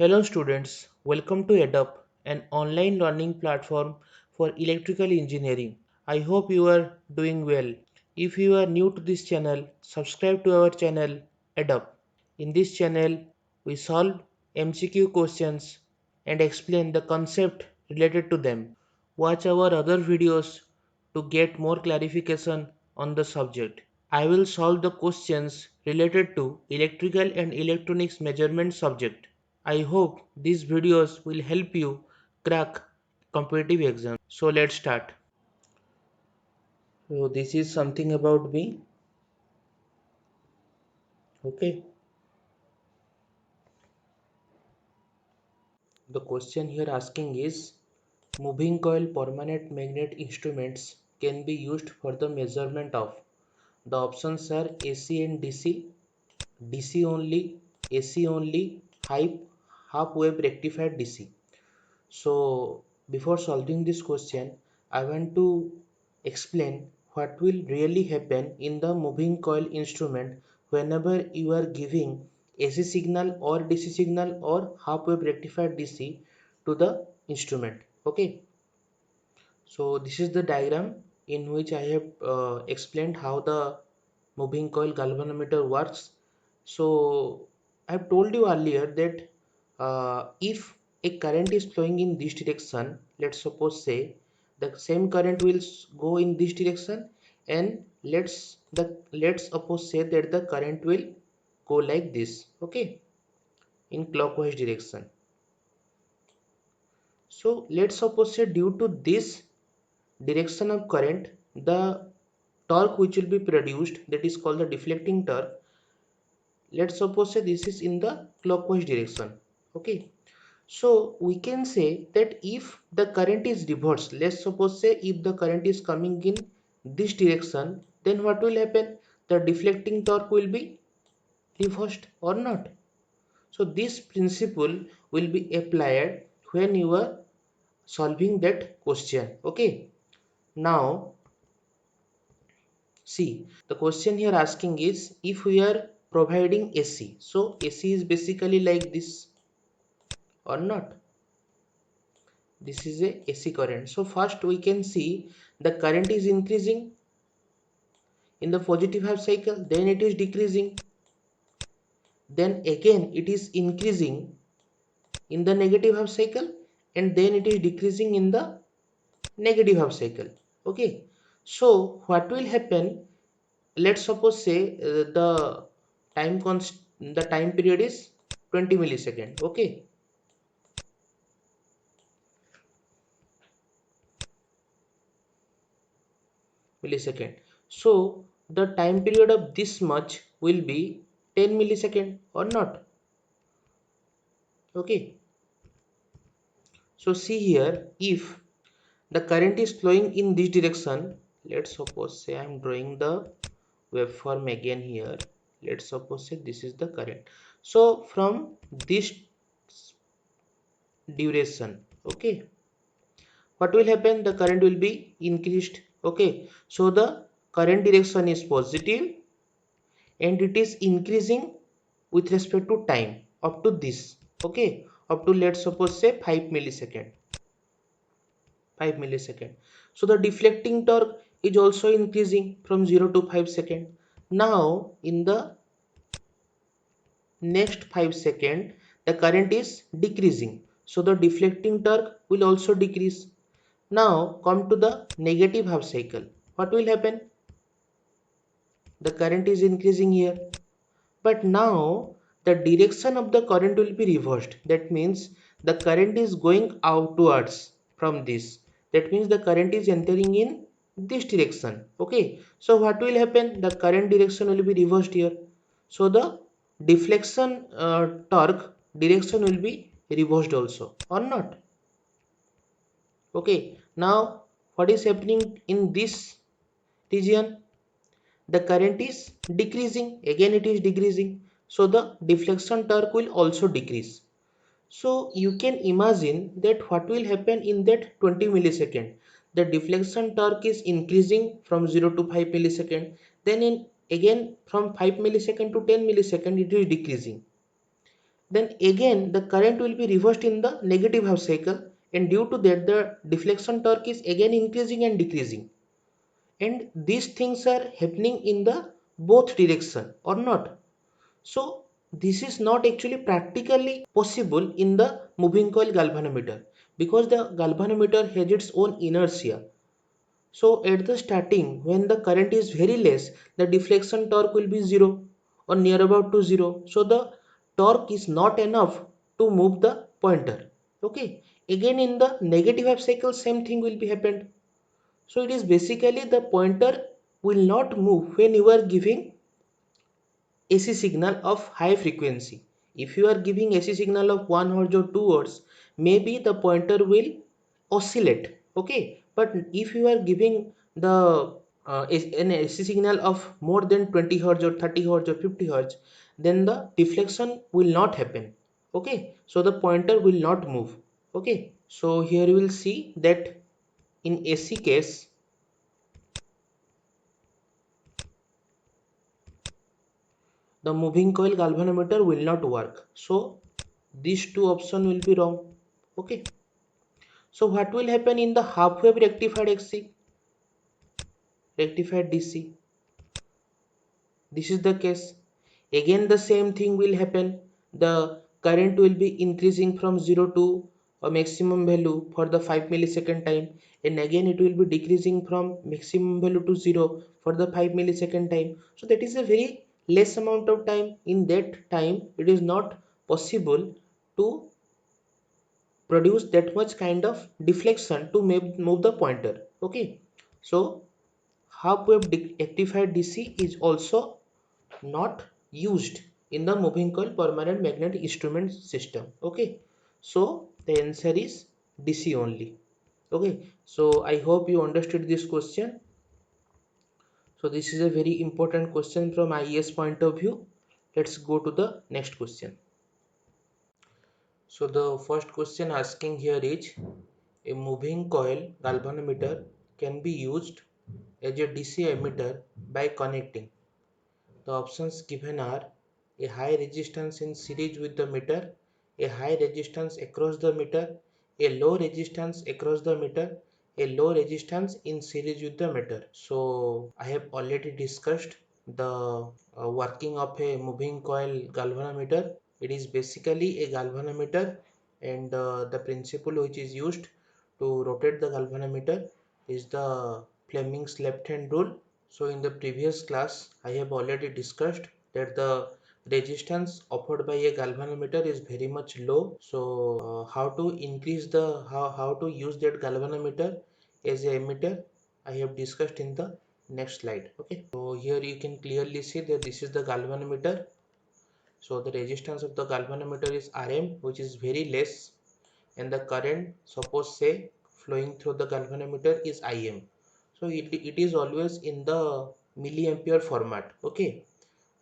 Hello students, welcome to EdUp, an online learning platform for electrical engineering. I hope you are doing well. If you are new to this channel, subscribe to our channel EdUp. In this channel, we solve MCQ questions and explain the concept related to them. Watch our other videos to get more clarification on the subject. I will solve the questions related to electrical and electronics measurement subject. I hope these videos will help you crack competitive exams. So let's start. So this is something about me. Okay. The question here asking is moving coil permanent magnet instruments can be used for the measurement of. The options are AC and DC, DC only, AC only, half wave rectified DC. So before solving this question, I want to explain what will really happen in the moving coil instrument whenever you are giving AC signal or DC signal or half wave rectified DC to the instrument. Okay. So this is the diagram in which I have explained how the moving coil galvanometer works. So I have told you earlier that if a current is flowing in this direction, let's suppose say the same current will go in this direction, and let's suppose say that the current will go like this, okay, in clockwise direction. So let's suppose say due to this direction of current, the torque which will be produced, that is called the deflecting torque. Let's suppose say this is in the clockwise direction. Okay, so we can say that if the current is reversed, let's suppose say if the current is coming in this direction, then what will happen? The deflecting torque will be reversed or not. So this principle will be applied when you are solving that question. Okay, now see, the question here asking is if we are providing AC. So AC is basically like this or not. This is a AC current. So first we can see the current is increasing in the positive half cycle, then it is decreasing. Then again it is increasing in the negative half cycle, and then it is decreasing in the negative half cycle. Okay. So what will happen? Let's suppose say the time period is 20 millisecond. Okay, millisecond. So the time period of this much will be 10 millisecond or not. Okay, so see here, if the current is flowing in this direction, let's suppose say I am drawing the waveform again here. Let's suppose say this is the current. So from this duration, okay, what will happen? The current will be increased. Okay, so the current direction is positive and it is increasing with respect to time up to this. Okay, up to let's suppose say 5 millisecond. So the deflecting torque is also increasing from 0 to 5 second. Now in the next 5 second the current is decreasing, so the deflecting torque will also decrease. Now come to the negative half cycle. What will happen? The current is increasing here, but now the direction of the current will be reversed. That means the current is going outwards from this. That means the current is entering in this direction. Okay, so what will happen? The current direction will be reversed here. So the deflection torque direction will be reversed also or not. Okay, now what is happening in this region? The current is decreasing, again it is decreasing, so the deflection torque will also decrease. So you can imagine that what will happen in that 20 millisecond. The deflection torque is increasing from 0 to 5 millisecond, then in again from 5 millisecond to 10 millisecond it is decreasing. then again the current will be reversed in the negative half cycle, and due to that the deflection torque is again increasing and decreasing, and these things are happening in the both direction or not. So this is not actually practically possible in the moving coil galvanometer, because the galvanometer has its own inertia. So at the starting, when the current is very less, the deflection torque will be 0 or near about to 0. So the torque is not enough to move the pointer. Okay. Again in the negative half cycle, same thing will be happened. So it is basically the pointer will not move when you are giving AC signal of high frequency. If you are giving AC signal of 1 Hz or 2 Hz, maybe the pointer will oscillate. Okay, but if you are giving the an AC signal of more than 20 Hz or 30 Hz or 50 Hz, then the deflection will not happen. Okay, so the pointer will not move. Okay, so here you will see that in AC case, the moving coil galvanometer will not work. So these two options will be wrong. Okay. So what will happen in the half wave rectified AC, rectified DC? This is the case. Again the same thing will happen. The current will be increasing from 0 to a maximum value for the 5 millisecond time, and again it will be decreasing from maximum value to 0 for the 5 millisecond time. So that is a very less amount of time. In that time it is not possible to produce that much kind of deflection to move the pointer. Okay, so half wave rectified DC is also not used in the moving coil permanent magnet instrument system. Okay, so the answer is DC only. Okay, so I hope you understood this question. So this is a very important question from IES point of view. Let's go to the next question. So the first question asking here is, a moving coil galvanometer can be used as a DC emitter by connecting. The options given are a high resistance in series with the meter, a high resistance across the meter, a low resistance across the meter, a low resistance in series with the meter. So I have already discussed the working of a moving coil galvanometer. It is basically a galvanometer, and the principle which is used to rotate the galvanometer is the Fleming's left hand rule. So in the previous class I have already discussed that the resistance offered by a galvanometer is very much low. So how to increase the how to use that galvanometer as a emitter, I have discussed in the next slide. Okay, so here you can clearly see that this is the galvanometer. So the resistance of the galvanometer is Rm, which is very less, and the current, suppose say, flowing through the galvanometer is Im. So it is always in the milliampere format. Okay,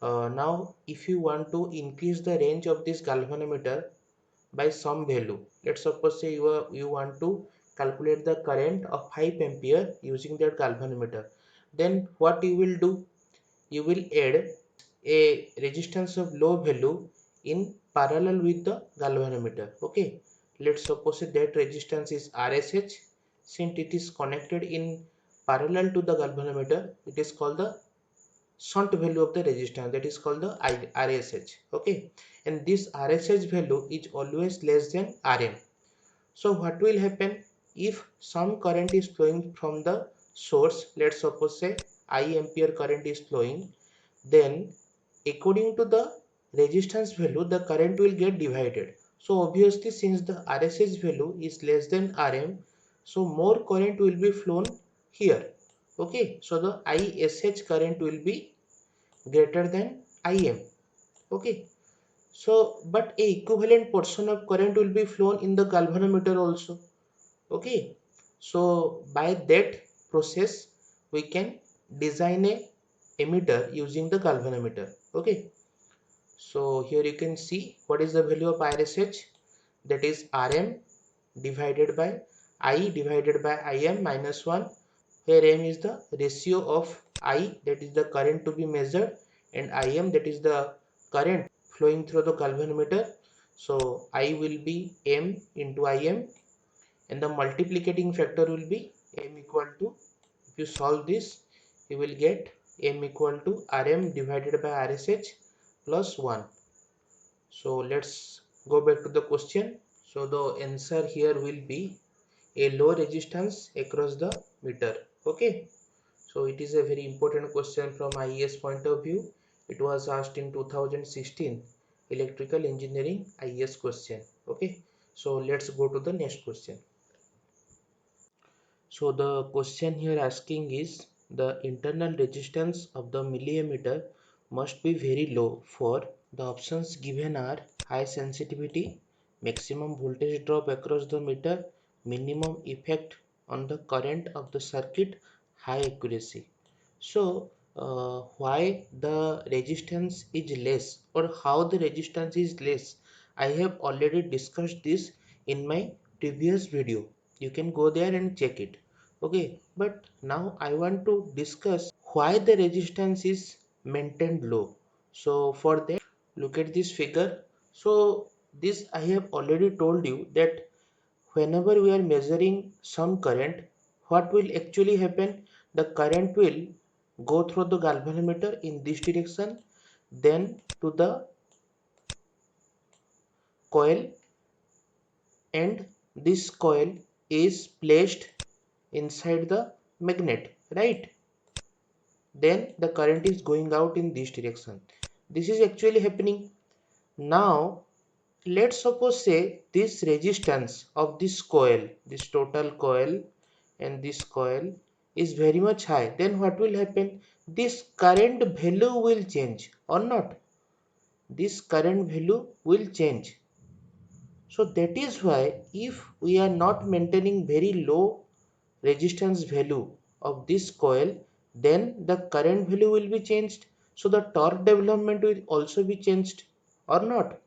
now if you want to increase the range of this galvanometer by some value, let's suppose say you want to calculate the current of 5 ampere using that galvanometer, then what you will do, you will add a resistance of low value in parallel with the galvanometer. Okay, let's suppose that resistance is RSH. Since it is connected in parallel to the galvanometer, it is called the shunt value of the resistance, that is called the RSH. Okay, and this RSH value is always less than Rm. So what will happen if some current is flowing from the source, let's suppose say I ampere current is flowing, then according to the resistance value the current will get divided. So obviously since the RSH value is less than Rm, so more current will be flown here. Okay, so the ISH current will be greater than Im. Okay, so but a equivalent portion of current will be flown in the galvanometer also. Okay, so by that process we can design a emitter using the galvanometer. Okay, so here you can see what is the value of RSH, that is Rm divided by I divided by Im minus 1, where M is the ratio of I, that is the current to be measured, and Im, that is the current flowing through the galvanometer. So I will be m into Im, and the multiplicating factor will be m equal to, if you solve this, you will get m equal to Rm divided by Rsh plus 1. So let's go back to the question. So the answer here will be a low resistance across the meter. Okay. So it is a very important question from IES point of view. It was asked in 2016 electrical engineering IES question. Okay. So let's go to the next question. So the question here asking is, the internal resistance of the milliammeter must be very low for, the options given are high sensitivity, maximum voltage drop across the meter, minimum effect on the current of the circuit, high accuracy. So why the resistance is less, or how the resistance is less, I have already discussed this in my previous video. You can go there and check it. Okay, but now I want to discuss why the resistance is maintained low. So for that, look at this figure. So this I have already told you that whenever we are measuring some current, what will actually happen? The current will go through the galvanometer in this direction, then to the coil, and this coil is placed inside the magnet, right? Then the current is going out in this direction. This is actually happening. Now let's suppose say this resistance of this coil, this total coil and this coil is very much high. Then what will happen? This current value will change or not? This current value will change. So that is why if we are not maintaining very low resistance value of this coil, then the current value will be changed. So the torque development will also be changed or not?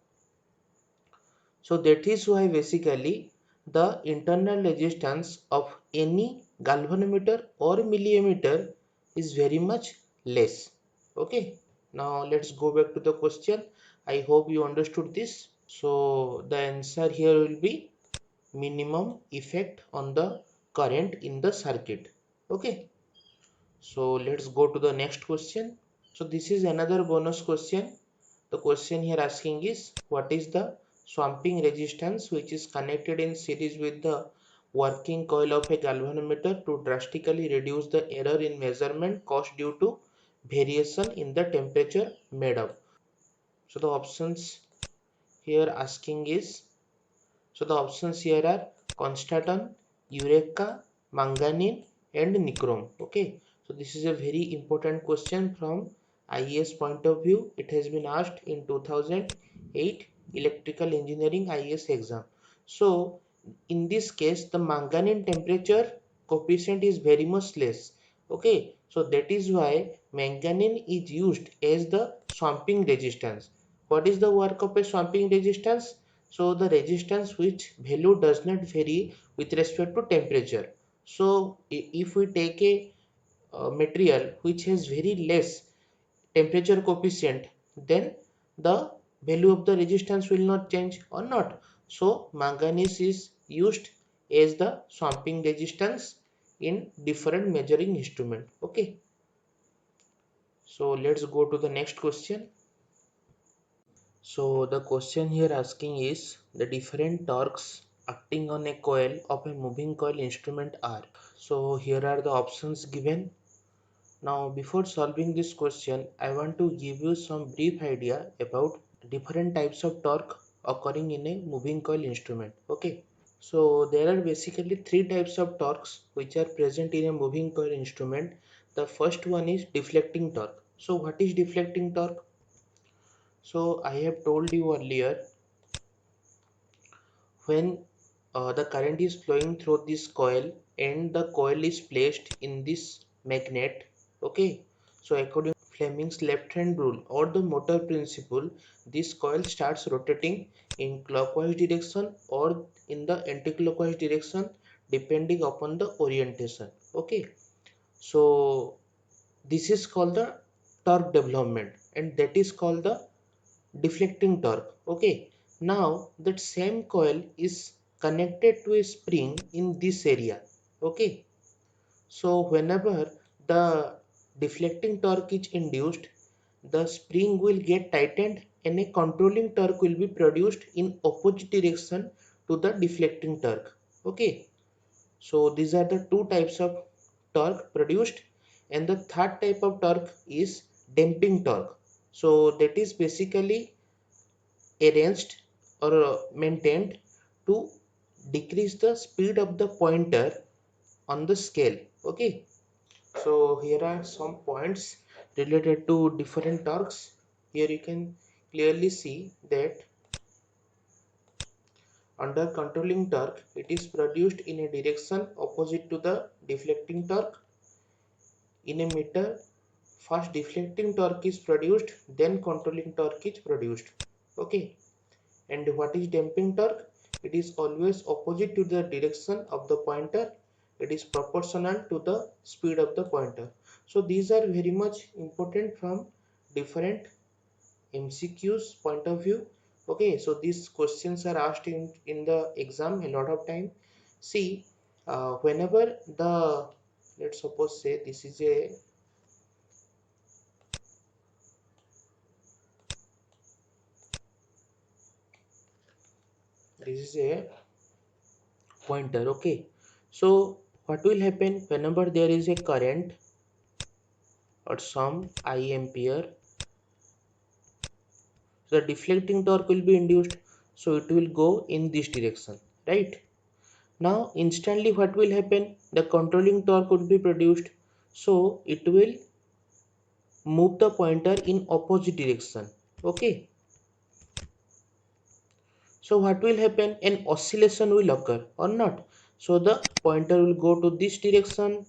So that is why basically the internal resistance of any galvanometer or milliammeter is very much less. Okay, now let's go back to the question. I hope you understood this. So the answer here will be minimum effect on the current in the circuit. Okay, so let's go to the next question. So this is another bonus question. The question here asking is, what is the swamping resistance which is connected in series with the working coil of a galvanometer to drastically reduce the error in measurement caused due to variation in the temperature made up. So the options here asking is, so the options here are Constantan, Eureka, Manganese and Nichrome. Okay, so this is a very important question from IES point of view. It has been asked in 2008 electrical engineering IES exam. So in this case the manganese temperature coefficient is very much less. Okay, so that is why manganese is used as the swamping resistance. What is the work of a swamping resistance? So the resistance which value does not vary with respect to temperature. So if we take a material which has very less temperature coefficient, then the value of the resistance will not change or not. So manganese is used as the swamping resistance in different measuring instrument. Okay, so let's go to the next question. So the question here asking is, the different torques acting on a coil of a moving coil instrument are. So here are the options given. Now before solving this question, I want to give you some brief idea about different types of torque occurring in a moving coil instrument. Okay. So there are basically three types of torques which are present in a moving coil instrument. The first one is deflecting torque. So what is deflecting torque? So I have told you earlier, when the current is flowing through this coil and the coil is placed in this magnet. Okay, so according to Fleming's left hand rule or the motor principle, this coil starts rotating in clockwise direction or in the anti-clockwise direction depending upon the orientation. Okay, so this is called the torque development and that is called the deflecting torque. Okay, Now that same coil is connected to a spring in this area. Okay. So whenever the deflecting torque is induced, the spring will get tightened and a controlling torque will be produced in opposite direction to the deflecting torque. Okay. So these are the two types of torque produced, and the third type of torque is damping torque. So that is basically arranged or maintained to decrease the speed of the pointer on the scale. Okay. So here are some points related to different torques. Here you can clearly see that under controlling torque, it is produced in a direction opposite to the deflecting torque. In a meter, first deflecting torque is produced, then controlling torque is produced. Okay. And what is damping torque? It is always opposite to the direction of the pointer. It is proportional to the speed of the pointer. So these are very much important from different MCQs point of view. Okay, so these questions are asked in the exam a lot of time. See, whenever the, let's suppose say this is a pointer. Okay, so what will happen whenever there is a current or some I ampere, the deflecting torque will be induced, so it will go in this direction, right? Now instantly what will happen, the controlling torque would be produced, so it will move the pointer in opposite direction. Okay, so what will happen, an oscillation will occur or not. So the pointer will go to this direction,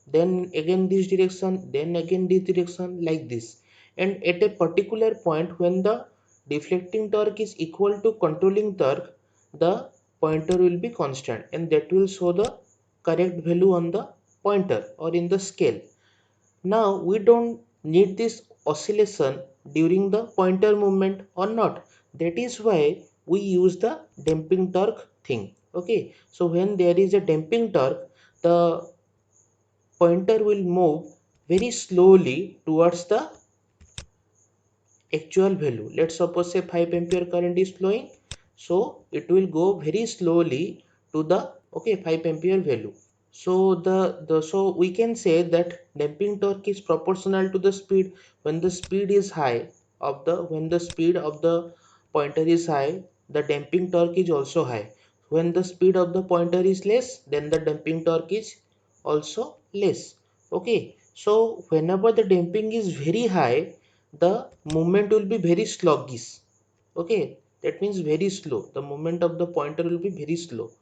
then again this direction, then again this direction, like this. And at a particular point when the deflecting torque is equal to controlling torque, the pointer will be constant, and that will show the correct value on the pointer or in the scale. Now we don't need this oscillation during the pointer movement or not. That is why we use the damping torque thing. Okay, so when there is a damping torque, the pointer will move very slowly towards the actual value. Let's suppose say 5 ampere current is flowing, so it will go very slowly to the, okay, 5 ampere value. So so we can say that damping torque is proportional to the speed. When the speed is high of the, when the speed of the pointer is high, the damping torque is also high. When the speed of the pointer is less, then the damping torque is also less. Okay, so whenever the damping is very high, the movement will be very sluggish. Okay, that means very slow. The movement of the pointer will be very slow.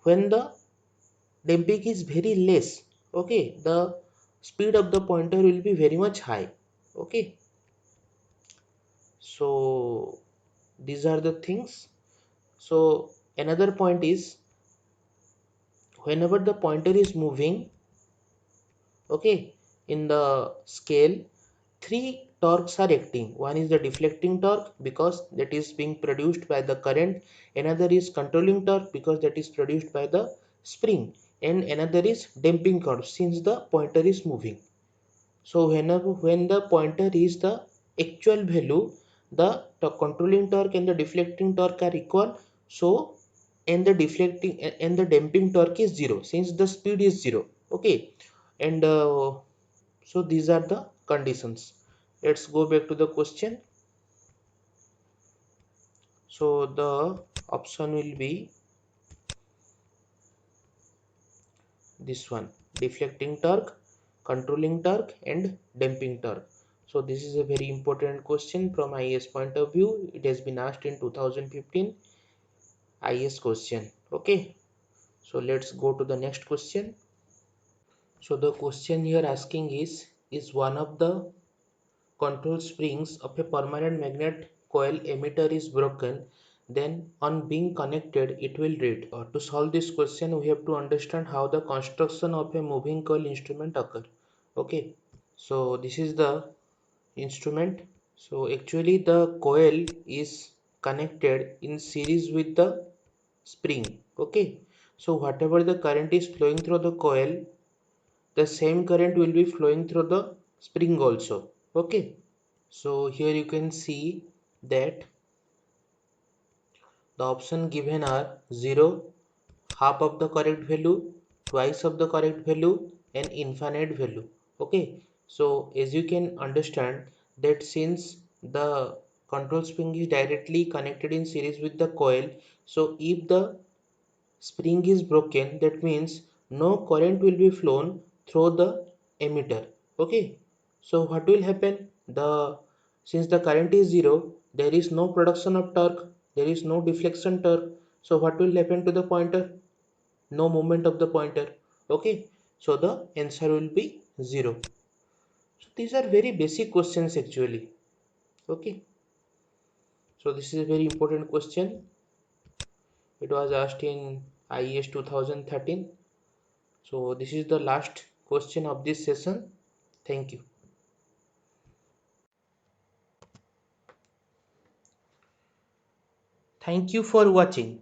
When the damping is very less, okay, the speed of the pointer will be very much high. Okay, so these are the things. So another point is, whenever the pointer is moving, okay, in the scale, three torques are acting. One is the deflecting torque because that is being produced by the current, another is controlling torque because that is produced by the spring, and another is damping torque since the pointer is moving. So whenever, when the pointer is the actual value, the controlling torque and the deflecting torque are equal. So and the deflecting and the damping torque is zero since the speed is zero. Okay, and so these are the conditions. Let's go back to the question. So the option will be this one: deflecting torque, controlling torque, and damping torque. So this is a very important question from IAS point of view. It has been asked in 2015 IAS question. Okay, so let's go to the next question. So the question here asking is one of the control springs of a permanent magnet coil emitter is broken, then on being connected it will read. To solve this question we have to understand how the construction of a moving coil instrument occur. Okay, so this is the instrument. So actually the coil is connected in series with the spring. Okay, so whatever the current is flowing through the coil, the same current will be flowing through the spring also. Okay, so here you can see that the option given are 0, half of the correct value, twice of the correct value, and infinite value. Okay, so as you can understand that since the control spring is directly connected in series with the coil, so if the spring is broken, that means no current will be flown through the emitter. Okay, so what will happen? The since the current is zero, there is no production of torque, there is no deflection torque. So what will happen to the pointer? No movement of the pointer. Okay, so the answer will be 0. So these are very basic questions actually. Okay, so this is a very important question. It was asked in IES 2013. So this is the last question of this session. Thank you. Thank you for watching.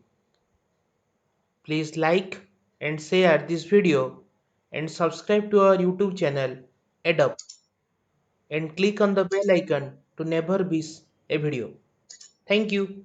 Please like and share this video and subscribe to our YouTube channel Adapt and click on the bell icon to never miss a video. Thank you.